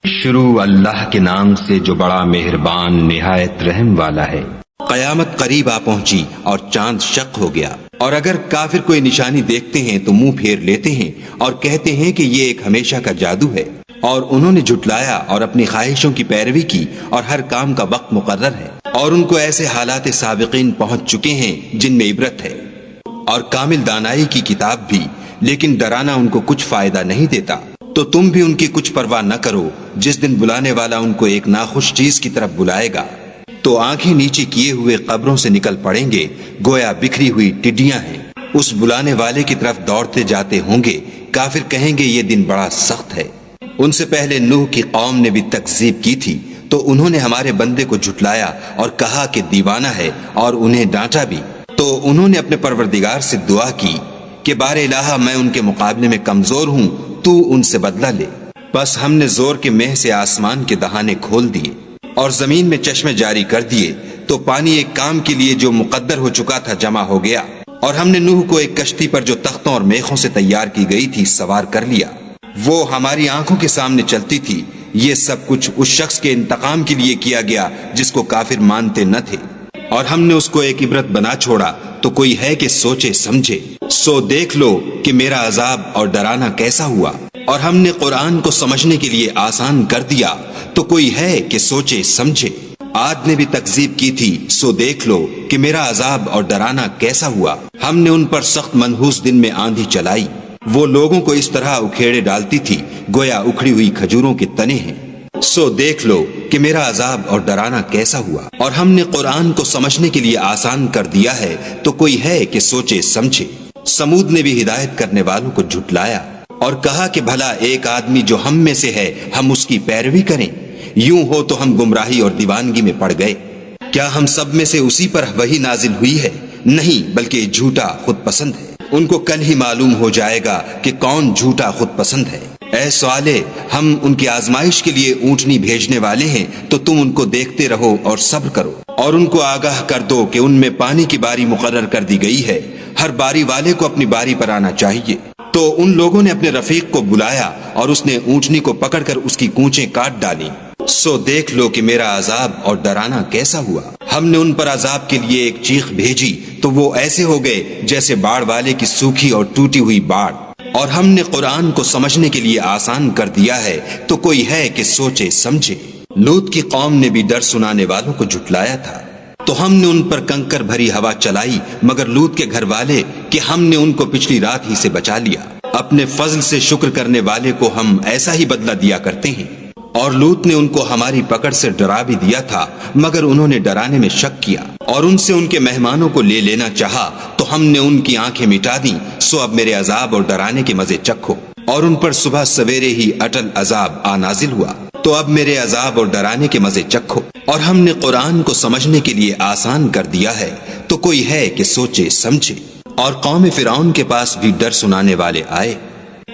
شروع اللہ کے نام سے جو بڑا مہربان نہایت رحم والا ہے۔ قیامت قریب آ پہنچی اور چاند شق ہو گیا، اور اگر کافر کوئی نشانی دیکھتے ہیں تو منہ پھیر لیتے ہیں اور کہتے ہیں کہ یہ ایک ہمیشہ کا جادو ہے، اور انہوں نے جھٹلایا اور اپنی خواہشوں کی پیروی کی، اور ہر کام کا وقت مقرر ہے، اور ان کو ایسے حالات سابقین پہنچ چکے ہیں جن میں عبرت ہے، اور کامل دانائی کی کتاب بھی، لیکن ڈرانا ان کو کچھ فائدہ نہیں دیتا۔ تو تم بھی ان کی کچھ پرواہ نہ کرو، جس دن بلانے والا ان کو ایک ناخوش چیز کی طرف بلائے گا تو آنکھیں نیچے کیے ہوئے قبروں سے نکل پڑیں گے، گویا بکھری ہوئی ٹڈیاں ہیں۔ اس بلانے والے کی طرف دوڑتے جاتے ہوں گے، کافر کہیں گے یہ دن بڑا سخت ہے۔ ان سے پہلے نوح کی قوم نے بھی تکذیب کی تھی، تو انہوں نے ہمارے بندے کو جھٹلایا اور کہا کہ دیوانہ ہے، اور انہیں ڈانٹا بھی۔ تو انہوں نے اپنے پروردگار سے دعا کی کہ بار الہ میں ان کے مقابلے میں کمزور ہوں، تو ان سے بدلہ لے۔ بس ہم نے زور کے مہ سے آسمان کے دہانے کھول دیے اور زمین میں چشمے جاری کر دیے، تو پانی ایک کام کے لیے جو مقدر ہو چکا تھا جمع ہو گیا، اور ہم نے نوح کو ایک کشتی پر جو تختوں اور میخوں سے تیار کی گئی تھی سوار کر لیا، وہ ہماری آنکھوں کے سامنے چلتی تھی۔ یہ سب کچھ اس شخص کے انتقام کے لیے کیا گیا جس کو کافر مانتے نہ تھے، اور ہم نے اس کو ایک عبرت بنا چھوڑا، تو کوئی ہے کہ سوچے سمجھے۔ سو دیکھ لو کہ میرا عذاب اور ڈرانا کیسا ہوا، اور ہم نے قرآن کو سمجھنے کے لیے آسان کر دیا، تو کوئی ہے کہ سوچے سمجھے۔ عاد نے بھی تکذیب کی تھی، سو دیکھ لو کہ میرا عذاب اور ڈرانا کیسا ہوا۔ ہم نے ان پر سخت منحوس دن میں آندھی چلائی، وہ لوگوں کو اس طرح اکھیڑے ڈالتی تھی گویا اکھڑی ہوئی کھجوروں کے تنے ہیں۔ سو دیکھ لو کہ میرا عذاب اور ڈرانا کیسا ہوا، اور ہم نے قرآن کو سمجھنے کے لیے آسان کر دیا ہے، تو کوئی ہے کہ سوچے سمجھے۔ سمود نے بھی ہدایت کرنے والوں کو جھٹلایا اور کہا کہ بھلا ایک آدمی جو ہم میں سے ہے ہم اس کی پیروی کریں؟ یوں ہو تو ہم گمراہی اور دیوانگی میں پڑ گئے۔ کیا ہم سب میں سے اسی پر وحی نازل ہوئی ہے؟ نہیں، بلکہ جھوٹا خود پسند ہے۔ ان کو کل ہی معلوم ہو جائے گا کہ کون جھوٹا خود پسند ہے۔ اے صالح، ہم ان کی آزمائش کے لیے اونٹنی بھیجنے والے ہیں، تو تم ان کو دیکھتے رہو اور صبر کرو، اور ان کو آگاہ کر دو کہ ان میں پانی کی باری مقرر کر دی گئی ہے، ہر باری والے کو اپنی باری پر آنا چاہیے۔ تو ان لوگوں نے اپنے رفیق کو بلایا اور اس نے اونٹنی کو پکڑ کر اس کی کونچیں کاٹ ڈالی۔ سو دیکھ لو کہ میرا عذاب اور ڈرانا کیسا ہوا۔ ہم نے ان پر عذاب کے لیے ایک چیخ بھیجی، تو وہ ایسے ہو گئے جیسے باڑ والے کی سوکھی اور ٹوٹی ہوئی باڑ۔ اور ہم نے قرآن کو سمجھنے کے لیے آسان کر دیا ہے، تو کوئی ہے کہ سوچے سمجھے۔ لوط کی قوم نے بھی ڈر سنانے والوں کو جھٹلایا تھا، تو ہم نے ان پر کنکر بھری ہوا چلائی، مگر لوط کے گھر والے کہ ہم نے ان کو پچھلی رات ہی سے بچا لیا۔ اپنے فضل سے شکر کرنے والے کو ہم ایسا ہی بدلہ دیا کرتے ہیں۔ اور لوط نے ان کو ہماری پکڑ سے ڈرا بھی دیا تھا، مگر انہوں نے ڈرانے میں شک کیا اور ان سے ان کے مہمانوں کو لے لینا چاہا، تو ہم نے ان کی آنکھیں مٹا دیں۔ سو اب میرے عذاب اور ڈرانے کے مزے چکھو۔ اور ان پر صبح سویرے ہی اٹل عذاب آ نازل ہوا، تو اب میرے عذاب اور ڈرانے کے مزے چکھو۔ اور ہم نے قرآن کو سمجھنے کے لیے آسان کر دیا ہے، تو کوئی ہے کہ سوچے سمجھے۔ اور قوم فرعون کے پاس بھی ڈر سنانے والے آئے،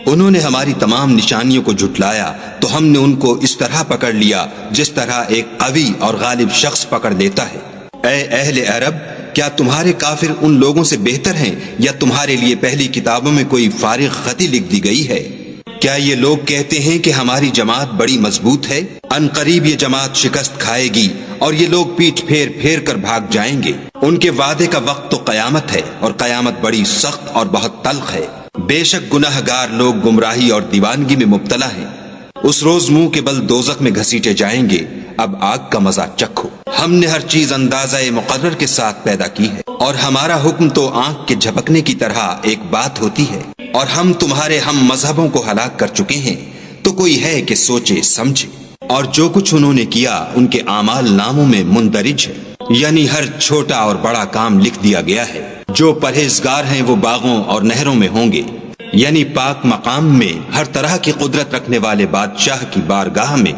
انہوں نے ہماری تمام نشانیوں کو جھٹلایا، تو ہم نے ان کو اس طرح پکڑ لیا جس طرح ایک قوی اور غالب شخص پکڑ لیتا ہے۔ اے اہل عرب، کیا تمہارے کافر ان لوگوں سے بہتر ہیں، یا تمہارے لیے پہلی کتابوں میں کوئی فارغ خطی لکھ دی گئی ہے؟ کیا یہ لوگ کہتے ہیں کہ ہماری جماعت بڑی مضبوط ہے؟ ان قریب یہ جماعت شکست کھائے گی، اور یہ لوگ پیٹھ پھیر پھیر کر بھاگ جائیں گے۔ ان کے وعدے کا وقت تو قیامت ہے، اور قیامت بڑی سخت اور بہت تلخ ہے۔ بے شک گناہ گار لوگ گمراہی اور دیوانگی میں مبتلا ہیں، اس روز منہ کے بل دوزخ میں گھسیٹے جائیں گے۔ اب آگ کا مزہ چکھو۔ ہم نے ہر چیز اندازہ مقرر کے ساتھ پیدا کی ہے، اور ہمارا حکم تو آنکھ کے جھپکنے کی طرح ایک بات ہوتی ہے، اور ہم تمہارے ہم مذہبوں کو ہلاک کر چکے ہیں، تو کوئی ہے کہ سوچے سمجھے۔ اور جو کچھ انہوں نے کیا ان کے اعمال ناموں میں مندرج ہے، یعنی ہر چھوٹا اور بڑا کام لکھ دیا گیا ہے۔ جو پرہیزگار ہیں وہ باغوں اور نہروں میں ہوں گے، یعنی پاک مقام میں، ہر طرح کی قدرت رکھنے والے بادشاہ کی بارگاہ میں۔